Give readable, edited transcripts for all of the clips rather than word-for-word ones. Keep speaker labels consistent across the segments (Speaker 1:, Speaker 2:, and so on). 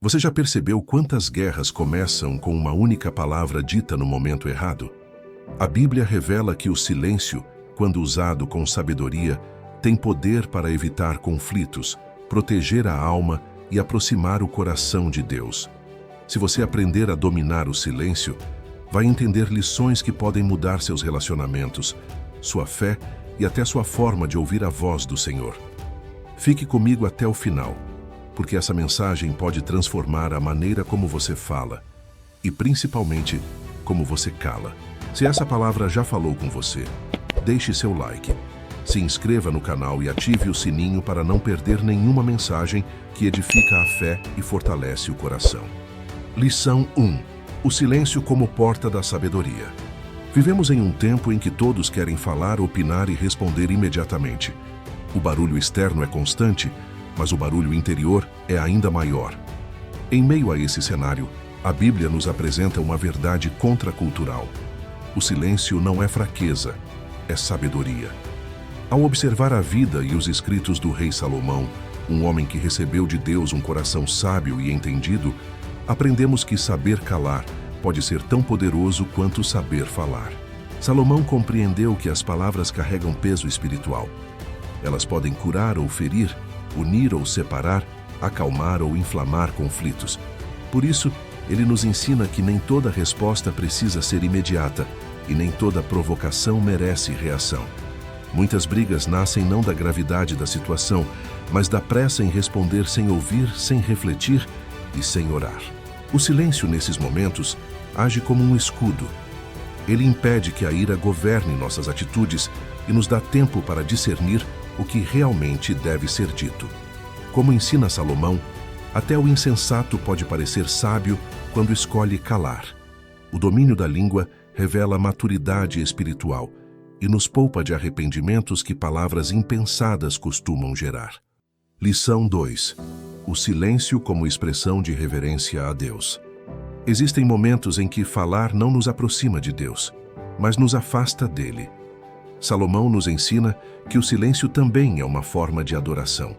Speaker 1: Você já percebeu quantas guerras começam com uma única palavra dita no momento errado? A Bíblia revela que o silêncio, quando usado com sabedoria, tem poder para evitar conflitos, proteger a alma e aproximar o coração de Deus. Se você aprender a dominar o silêncio, vai entender lições que podem mudar seus relacionamentos, sua fé e até sua forma de ouvir a voz do Senhor. Fique comigo até o final, porque essa mensagem pode transformar a maneira como você fala e, principalmente, como você cala. Se essa palavra já falou com você, deixe seu like, se inscreva no canal e ative o sininho para não perder nenhuma mensagem que edifica a fé e fortalece o coração. Lição 1. O silêncio como porta da sabedoria. Vivemos em um tempo em que todos querem falar, opinar e responder imediatamente. O barulho externo é constante, mas o barulho interior é ainda maior. Em meio a esse cenário, a Bíblia nos apresenta uma verdade contracultural. O silêncio não é fraqueza, é sabedoria. Ao observar a vida e os escritos do rei Salomão, um homem que recebeu de Deus um coração sábio e entendido, aprendemos que saber calar pode ser tão poderoso quanto saber falar. Salomão compreendeu que as palavras carregam peso espiritual. Elas podem curar ou ferir, unir ou separar, acalmar ou inflamar conflitos. Por isso, ele nos ensina que nem toda resposta precisa ser imediata e nem toda provocação merece reação. Muitas brigas nascem não da gravidade da situação, mas da pressa em responder sem ouvir, sem refletir e sem orar. O silêncio nesses momentos age como um escudo. Ele impede que a ira governe nossas atitudes e nos dá tempo para discernir o que realmente deve ser dito. Como ensina Salomão, até o insensato pode parecer sábio quando escolhe calar. O domínio da língua revela maturidade espiritual e nos poupa de arrependimentos que palavras impensadas costumam gerar. Lição 2. O silêncio como expressão de reverência a Deus. Existem momentos em que falar não nos aproxima de Deus, mas nos afasta dele. Salomão nos ensina que o silêncio também é uma forma de adoração.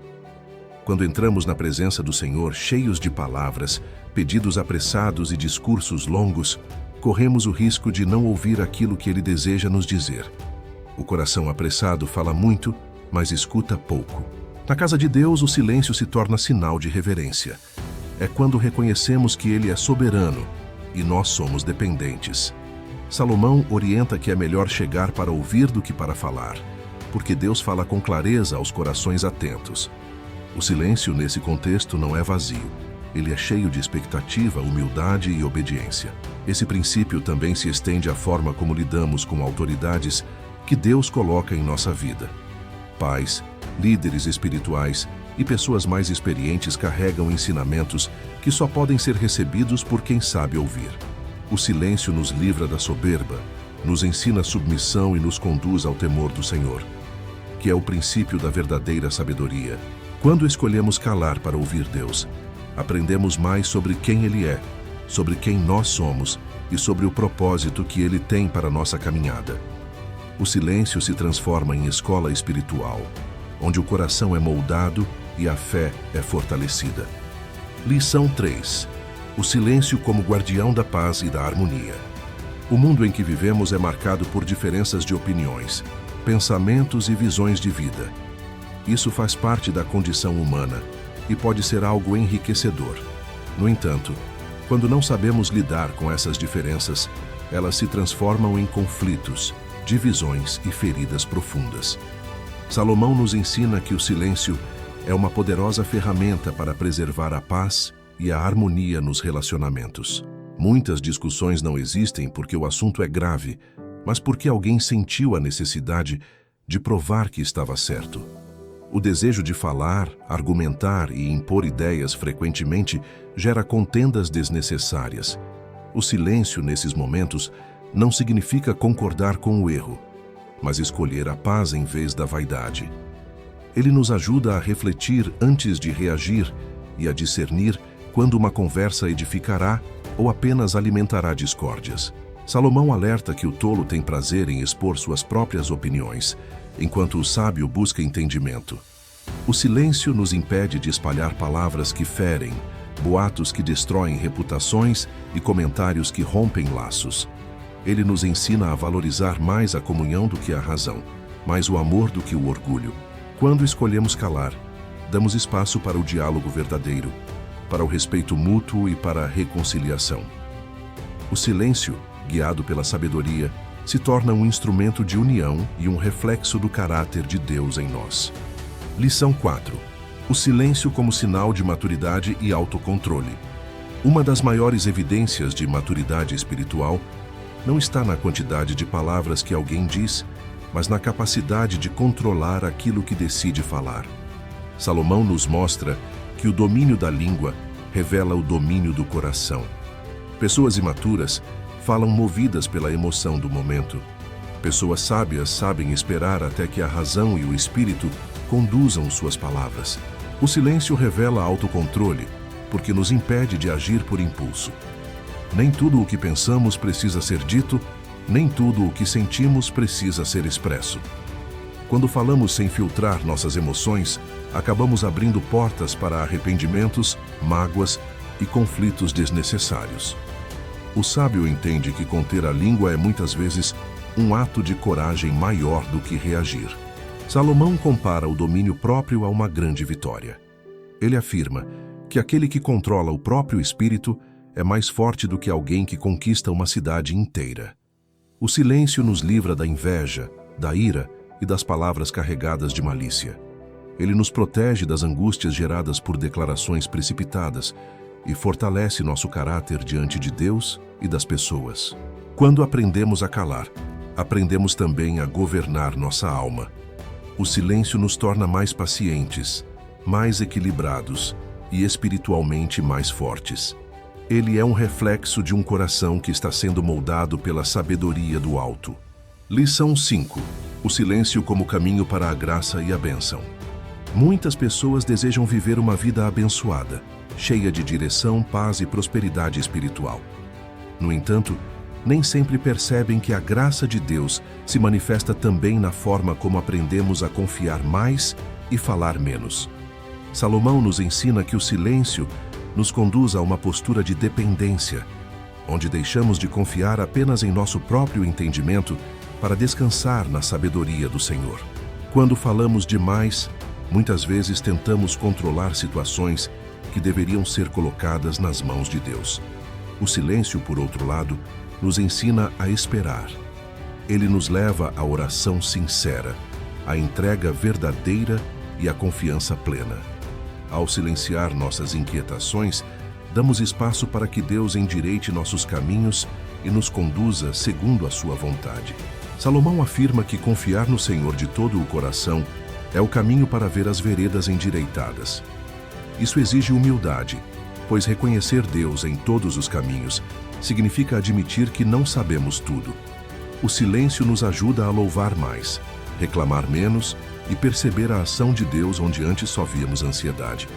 Speaker 1: Quando entramos na presença do Senhor cheios de palavras, pedidos apressados e discursos longos, corremos o risco de não ouvir aquilo que Ele deseja nos dizer. O coração apressado fala muito, mas escuta pouco. Na casa de Deus, o silêncio se torna sinal de reverência. É quando reconhecemos que Ele é soberano e nós somos dependentes. Salomão orienta que é melhor chegar para ouvir do que para falar, porque Deus fala com clareza aos corações atentos. O silêncio nesse contexto não é vazio. Ele é cheio de expectativa, humildade e obediência. Esse princípio também se estende à forma como lidamos com autoridades que Deus coloca em nossa vida. Pais, líderes espirituais e pessoas mais experientes carregam ensinamentos que só podem ser recebidos por quem sabe ouvir. O silêncio nos livra da soberba, nos ensina submissão e nos conduz ao temor do Senhor, que é o princípio da verdadeira sabedoria. Quando escolhemos calar para ouvir Deus, aprendemos mais sobre quem Ele é, sobre quem nós somos e sobre o propósito que Ele tem para a nossa caminhada. O silêncio se transforma em escola espiritual, onde o coração é moldado e a fé é fortalecida. Lição 3. O silêncio como guardião da paz e da harmonia. O mundo em que vivemos é marcado por diferenças de opiniões, pensamentos e visões de vida. Isso faz parte da condição humana e pode ser algo enriquecedor. No entanto, quando não sabemos lidar com essas diferenças, elas se transformam em conflitos, divisões e feridas profundas. Salomão nos ensina que o silêncio é uma poderosa ferramenta para preservar a paz e a harmonia nos relacionamentos. Muitas discussões não existem porque o assunto é grave, mas porque alguém sentiu a necessidade de provar que estava certo. O desejo de falar, argumentar e impor ideias frequentemente gera contendas desnecessárias. O silêncio nesses momentos não significa concordar com o erro, mas escolher a paz em vez da vaidade. Ele nos ajuda a refletir antes de reagir e a discernir quando uma conversa edificará ou apenas alimentará discórdias. Salomão alerta que o tolo tem prazer em expor suas próprias opiniões, enquanto o sábio busca entendimento. O silêncio nos impede de espalhar palavras que ferem, boatos que destroem reputações e comentários que rompem laços. Ele nos ensina a valorizar mais a comunhão do que a razão, mais o amor do que o orgulho. Quando escolhemos calar, damos espaço para o diálogo verdadeiro, para o respeito mútuo e para a reconciliação. O silêncio, guiado pela sabedoria, se torna um instrumento de união e um reflexo do caráter de Deus em nós. Lição 4. O silêncio como sinal de maturidade e autocontrole. Uma das maiores evidências de maturidade espiritual não está na quantidade de palavras que alguém diz, mas na capacidade de controlar aquilo que decide falar. Salomão nos mostra que o domínio da língua revela o domínio do coração. Pessoas imaturas falam movidas pela emoção do momento. Pessoas sábias sabem esperar até que a razão e o espírito conduzam suas palavras. O silêncio revela autocontrole, porque nos impede de agir por impulso. Nem tudo o que pensamos precisa ser dito, nem tudo o que sentimos precisa ser expresso. Quando falamos sem filtrar nossas emoções, acabamos abrindo portas para arrependimentos, mágoas e conflitos desnecessários. O sábio entende que conter a língua é muitas vezes um ato de coragem maior do que reagir. Salomão compara o domínio próprio a uma grande vitória. Ele afirma que aquele que controla o próprio espírito é mais forte do que alguém que conquista uma cidade inteira. O silêncio nos livra da inveja, da ira e das palavras carregadas de malícia. Ele nos protege das angústias geradas por declarações precipitadas e fortalece nosso caráter diante de Deus e das pessoas. Quando aprendemos a calar, aprendemos também a governar nossa alma. O silêncio nos torna mais pacientes, mais equilibrados e espiritualmente mais fortes. Ele é um reflexo de um coração que está sendo moldado pela sabedoria do alto. Lição 5. O silêncio como caminho para a graça e a bênção. Muitas pessoas desejam viver uma vida abençoada, cheia de direção, paz e prosperidade espiritual. No entanto, nem sempre percebem que a graça de Deus se manifesta também na forma como aprendemos a confiar mais e falar menos. Salomão nos ensina que o silêncio nos conduz a uma postura de dependência, onde deixamos de confiar apenas em nosso próprio entendimento para descansar na sabedoria do Senhor. Quando falamos demais, muitas vezes tentamos controlar situações que deveriam ser colocadas nas mãos de Deus. O silêncio, por outro lado, nos ensina a esperar. Ele nos leva à oração sincera, à entrega verdadeira e à confiança plena. Ao silenciar nossas inquietações, damos espaço para que Deus endireite nossos caminhos e nos conduza segundo a sua vontade. Salomão afirma que confiar no Senhor de todo o coração é o caminho para ver as veredas endireitadas. Isso exige humildade, pois reconhecer Deus em todos os caminhos significa admitir que não sabemos tudo. O silêncio nos ajuda a louvar mais, reclamar menos e perceber a ação de Deus onde antes só víamos ansiedade.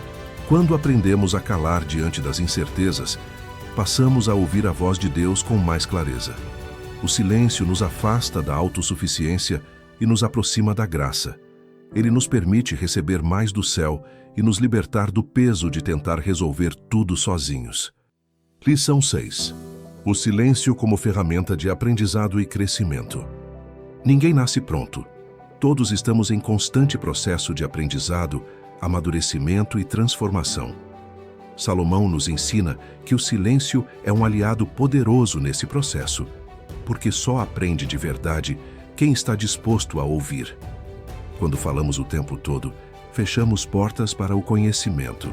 Speaker 1: Quando aprendemos a calar diante das incertezas, passamos a ouvir a voz de Deus com mais clareza. O silêncio nos afasta da autossuficiência e nos aproxima da graça. Ele nos permite receber mais do céu e nos libertar do peso de tentar resolver tudo sozinhos. Lição 6. O silêncio como ferramenta de aprendizado e crescimento. Ninguém nasce pronto. Todos estamos em constante processo de aprendizado, amadurecimento e transformação. Salomão nos ensina que o silêncio é um aliado poderoso nesse processo, porque só aprende de verdade quem está disposto a ouvir. Quando falamos o tempo todo, fechamos portas para o conhecimento.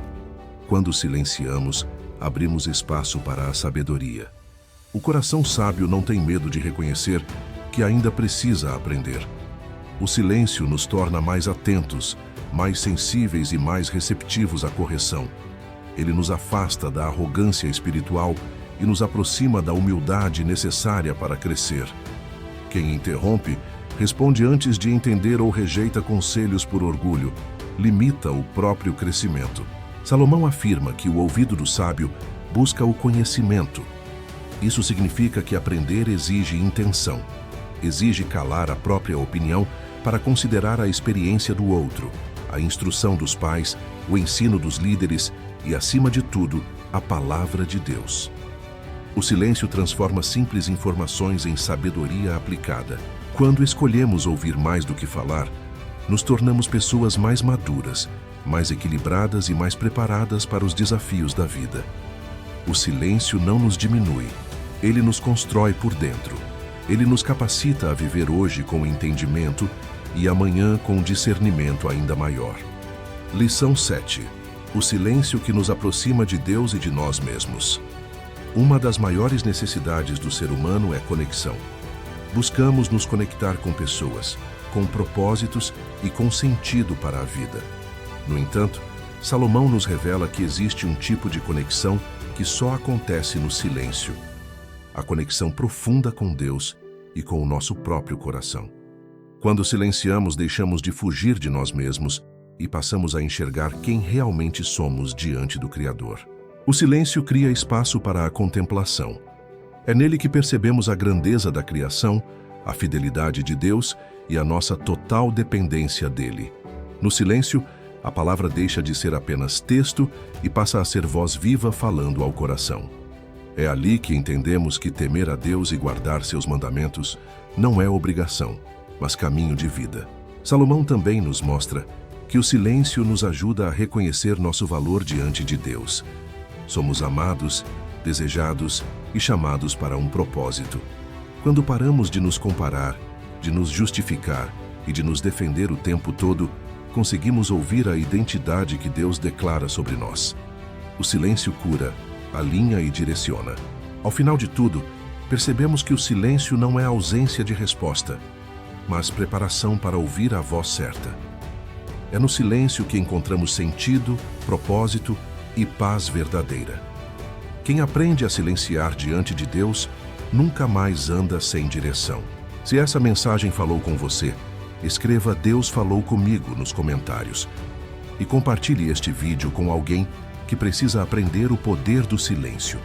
Speaker 1: Quando silenciamos, abrimos espaço para a sabedoria. O coração sábio não tem medo de reconhecer que ainda precisa aprender. O silêncio nos torna mais atentos, mais sensíveis e mais receptivos à correção. Ele nos afasta da arrogância espiritual e nos aproxima da humildade necessária para crescer. Quem interrompe, responde antes de entender ou rejeita conselhos por orgulho, limita o próprio crescimento. Salomão afirma que o ouvido do sábio busca o conhecimento. Isso significa que aprender exige intenção, exige calar a própria opinião para considerar a experiência do outro, a instrução dos pais, o ensino dos líderes e, acima de tudo, a palavra de Deus. O silêncio transforma simples informações em sabedoria aplicada. Quando escolhemos ouvir mais do que falar, nos tornamos pessoas mais maduras, mais equilibradas e mais preparadas para os desafios da vida. O silêncio não nos diminui, ele nos constrói por dentro. Ele nos capacita a viver hoje com entendimento e amanhã com discernimento ainda maior. Lição 7. O silêncio que nos aproxima de Deus e de nós mesmos. Uma das maiores necessidades do ser humano é conexão. Buscamos nos conectar com pessoas, com propósitos e com sentido para a vida. No entanto, Salomão nos revela que existe um tipo de conexão que só acontece no silêncio. A conexão profunda com Deus e com o nosso próprio coração. Quando silenciamos, deixamos de fugir de nós mesmos e passamos a enxergar quem realmente somos diante do Criador. O silêncio cria espaço para a contemplação. É nele que percebemos a grandeza da criação, a fidelidade de Deus e a nossa total dependência dele. No silêncio, a palavra deixa de ser apenas texto e passa a ser voz viva falando ao coração. É ali que entendemos que temer a Deus e guardar seus mandamentos não é obrigação, mas caminho de vida. Salomão também nos mostra que o silêncio nos ajuda a reconhecer nosso valor diante de Deus. Somos amados, desejados e chamados para um propósito. Quando paramos de nos comparar, de nos justificar e de nos defender o tempo todo, conseguimos ouvir a identidade que Deus declara sobre nós. O silêncio cura, alinha e direciona. Ao final de tudo, percebemos que o silêncio não é ausência de resposta, mas preparação para ouvir a voz certa. É no silêncio que encontramos sentido, propósito e paz verdadeira. Quem aprende a silenciar diante de Deus nunca mais anda sem direção. Se essa mensagem falou com você, escreva "Deus falou comigo" nos comentários e compartilhe este vídeo com alguém que precisa aprender o poder do silêncio.